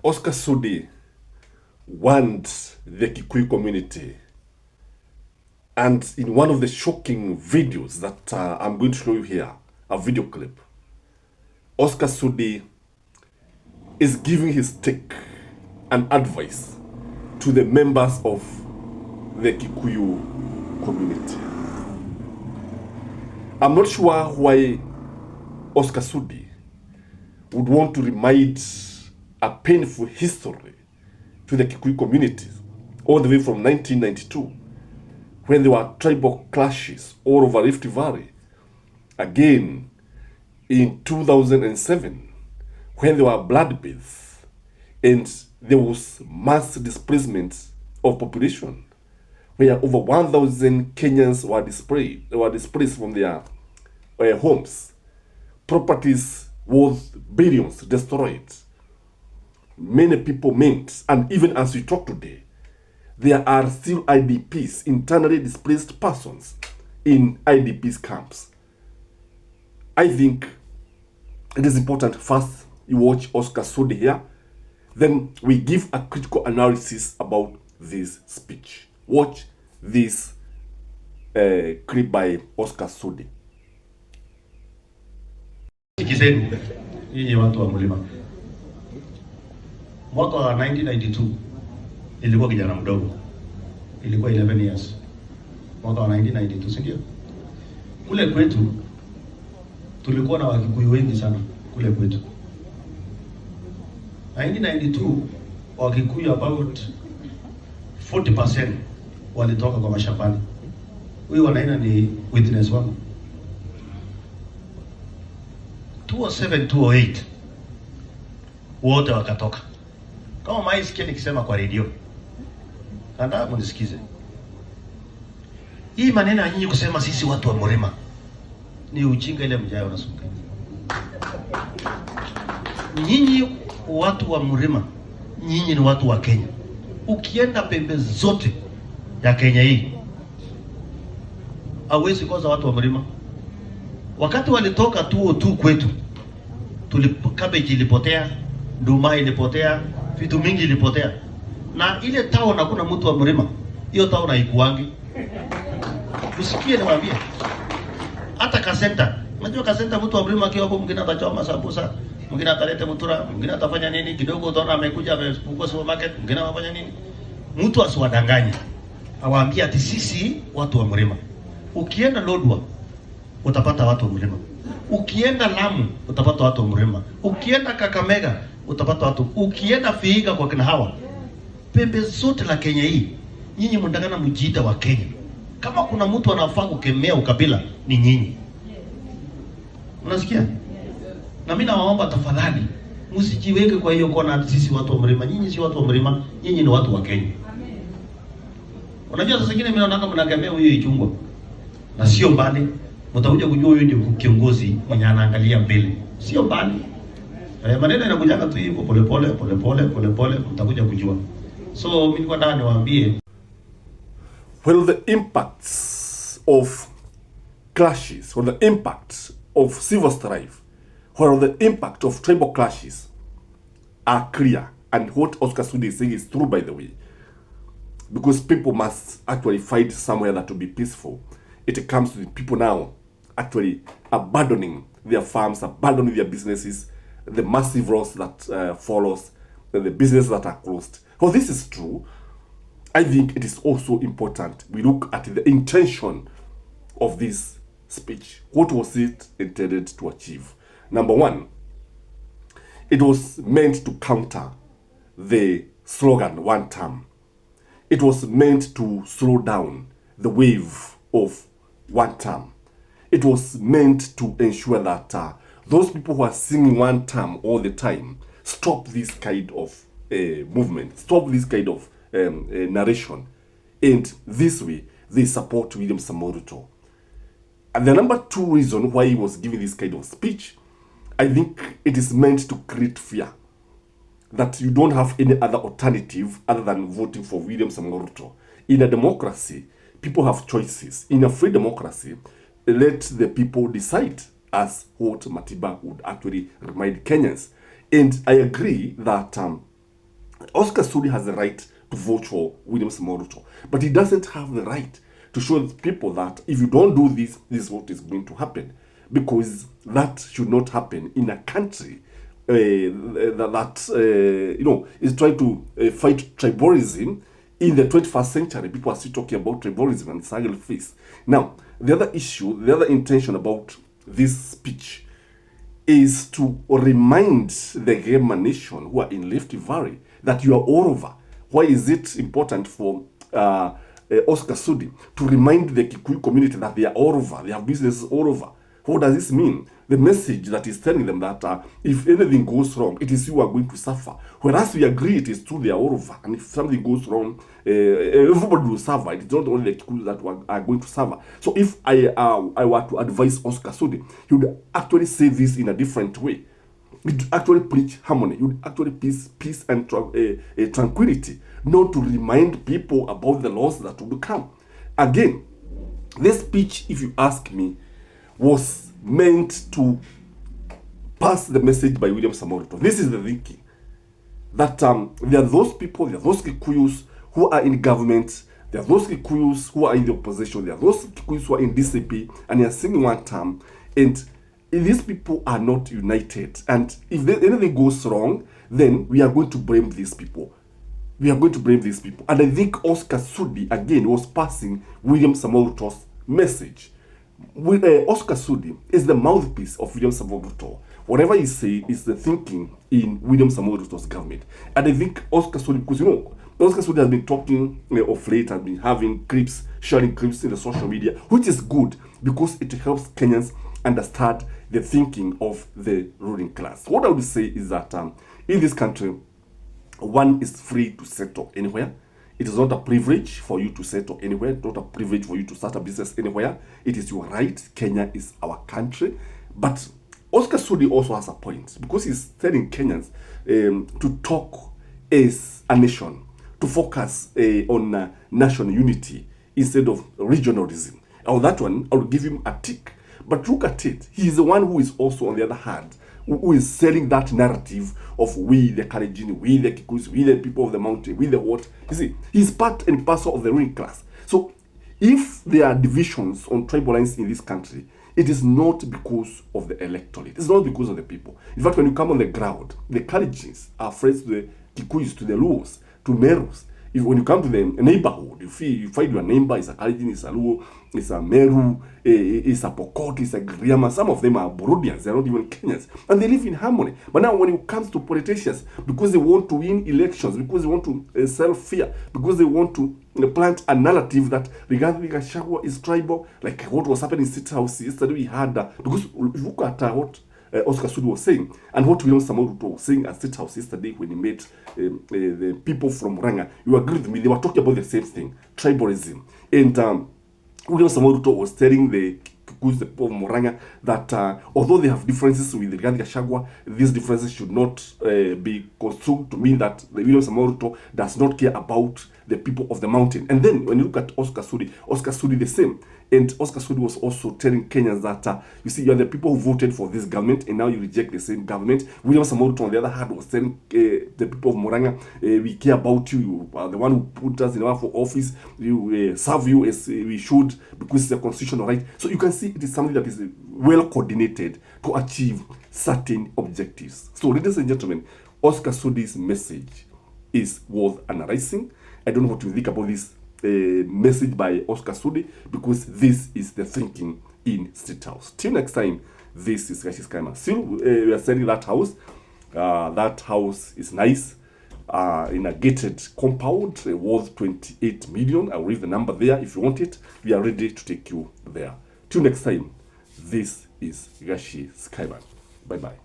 Oscar Sudi warned the Kikuyu community, and in one of the shocking videos that I'm going to show you here, a video clip, Oscar Sudi is giving his take and advice to the members of the Kikuyu community. I'm not sure why Oscar Sudi would want to remind a painful history to the Kikuyu communities all the way from 1992, when there were tribal clashes all over Rift Valley. Again, in 2007, when there were bloodbaths and there was mass displacement of population, where over 1,000 Kenyans were displaced from their homes, properties worth billions destroyed, many people maimed, and even as we talk today, there are still IDPs, internally displaced persons, in IDPs camps. I think it is important first you watch Oscar Sudi here, then we give a critical analysis about this speech. Watch this clip by Oscar Sudi. Sikizeni nyinyi watu wa mlima. Mwaka wa 1992 ilikuwa kijana mdogo. Ilikuwa 11 years. Mwaka wa 1992, si ndio? Kule kwetu tulikuwa na Wakikuyu wengi sana kule kwetu. 1992 Wakikuyu about 40% walitoka kwa mashambani. Huyu wanaina ni witness wangu. 2007, 2008 wote wakatoka. Kama maisikia nikisema kwa radio, kanda mnisikize. Hii maneno ya nyinyi kusema sisi watu wa mlima ni ujinga ile mjayo unasuka. Nyinyi watu wa mlima, nyinyi ni watu wa Kenya. Ukienda pembe zote ya Kenya hii, hawezi kosa watu wa mlima. Wakati walitoka 2002 kwetu, cabbage ilipotea, nduma ilipotea, vitu mingi ilipotea. Na ile town hakuna mtu wa mlima. Hiyo town haikuangi. Usikie niwaambie. Hata kasenta, unajua kasenta mtu wa mlima akiwa hapo, mwingine atachoma sambusa, mwingine atalete mtura, mwingine atafanya nini, kidogo utaona amekuja amefungua supermarket, mwingine anafanya nini. Mtu asiwadanganye. Awaambie ati sisi watu wa mlima. Ukienda Lodwar utapata watu wa mlima. Ukienda Lamu utapata watu wa mlima. Ukienda Kakamega utapata watu. Ukienda Vihiga kwa kina hawa, pembe zote la Kenya hii, nyinyi mndangana mjiita wa Kenya. Kama kuna mtu anafaa kukemea ukabila ni nyinyi. Unasikia? Na mimi nawaomba tafadhali msijiweke kwa hiyo kona sisi watu wa mlima. Nyinyi si watu wa mlima, nyinyi ni watu wa Kenya. Unajua sasa zingine mimi naona mnagemea huyo ichungwa. Na sio mbali, mtakuja kujua huyo ndio kiongozi mwenye anaangalia mbele. Sio mbali. Maneno yanakuja tu hivyo pole, mtakuja kujua. So mimi niko nataka niwaambie, well, the impacts of clashes, or the impact of civil strife, where the impact of tribal clashes are clear, and what Oscar Sudi is saying is true, by the way, because people must actually find somewhere that will be peaceful. It comes to the people now actually abandoning their farms, abandoning their businesses, the massive loss that follows, the businesses that are closed. Well, this is true. I think it is also important we look at the intention of this speech. What was it intended to achieve? Number one, it was meant to counter the slogan one term. It was meant to slow down the wave of one term. It was meant to ensure that those people who are singing one term all the time stop this kind of movement, stop this kind of narration, and this way they support William Samoei Ruto. And the number two reason why he was giving this kind of speech, I think it is meant to create fear that you don't have any other alternative other than voting for William Samoei Ruto. In a democracy, people have choices. In a free democracy, let the people decide, as what Matiba would actually remind Kenyans. And I agree that Oscar Sudi has the right to vote for William Samoei Ruto, but he doesn't have the right to show the people that if you don't do this, this is what is going to happen, because that should not happen in a country that is trying to fight tribalism in the 21st century. People are still talking about tribalism and single face. Now, the other issue, the other intention about this speech is to remind the Gema nation who are in Rift Valley that you are all over. Why is it important for Oscar Sudi to remind the Kikuyu community that they are all over, they have businesses all over? What does this mean? The message that is telling them that if anything goes wrong, it is you who are going to suffer. Whereas we agree it is true, they are all over. And if something goes wrong, everybody will suffer. It is not only the Kikuyu that are going to suffer. So if I were to advise Oscar Sudi, he would actually say this in a different way. He would actually preach harmony. He would actually peace and tranquility, not to remind people about the laws that will come. Again, this speech, if you ask me, was meant to pass the message by William Samoei Ruto. This is the thinking. That there are those people, there are those Kikuyus who are in government, there are those Kikuyus who are in the opposition, there are those Kikuyus who are in DCP, and they are singing one term, and these people are not united. And if anything goes wrong, then we are going to blame these people. We are going to blame these people. And I think Oscar Sudi, again, was passing William Samoei Ruto's message. Oscar Sudi is the mouthpiece of William Samoei Ruto. Whatever he says is the thinking in William Samoei Ruto's government. And I think Oscar Sudi, because Oscar Sudi has been talking of late, has been having clips, sharing clips in the social media, which is good because it helps Kenyans understand the thinking of the ruling class. What I would say is that in this country, one is free to settle anywhere. It is not a privilege for you to settle anywhere. It's not a privilege for you to start a business anywhere. It is your right. Kenya is our country. But Oscar Sudi also has a point, because he's telling Kenyans to talk as a nation, to focus on national unity instead of regionalism. On that one, I will give him a tick. But look at it. He is the one who is also, on the other hand, who is selling that narrative of we the Kalenjin, we the Kikuyus, we the people of the mountain, we the what. You see, he's part and parcel of the ruling class. So if there are divisions on tribal lines in this country, it is not because of the electorate. It's not because of the people. In fact, when you come on the ground, the Kalenjins are friends to the Kikuyus, to the Luos, to Merus. When you come to the neighborhood, you find your neighbor is a Kalenjin, is a Luo, is a Meru, is a Pokot, is a Griama. Some of them are Burundians, they're not even Kenyans. And they live in harmony. But now when it comes to politicians, because they want to win elections, because they want to sell fear, because they want to plant a narrative that regarding Gachagua is tribal, like what was happening in Statehouse yesterday, we had because if you look at what Oscar Sudi was saying, and what William Samoei Ruto was saying at Statehouse yesterday when he met the people from Ranga, you agree with me, they were talking about the same thing, tribalism. And William Samoei Ruto was telling the Kikuyus, the people of Moranga, that although they have differences with Rigathi Gachagua, these differences should not be construed to mean that William Samoei Ruto does not care about the people of the mountain. And then when you look at Oscar Sudi the same. And Oscar Sudi was also telling Kenyans that, you see, you are the people who voted for this government, and now you reject the same government. William Samoei Ruto, on the other hand, was telling the people of Moranga, we care about you. You are the one who put us in our office. You serve you as we should, because it's a constitutional right. So you can see it is something that is well coordinated to achieve certain objectives. So, ladies and gentlemen, Oscar Sudi's message is worth analyzing. I don't know what you think about this message by Oscar Sudi, because this is the thinking in Statehouse. Till next time, this is Gashi's Kaima. Still, we are selling that house. That house is nice, in a gated compound, worth 28 million. I'll leave the number there if you want it. We are ready to take you there. Till next time, this is Gashi Skyman. Bye-bye.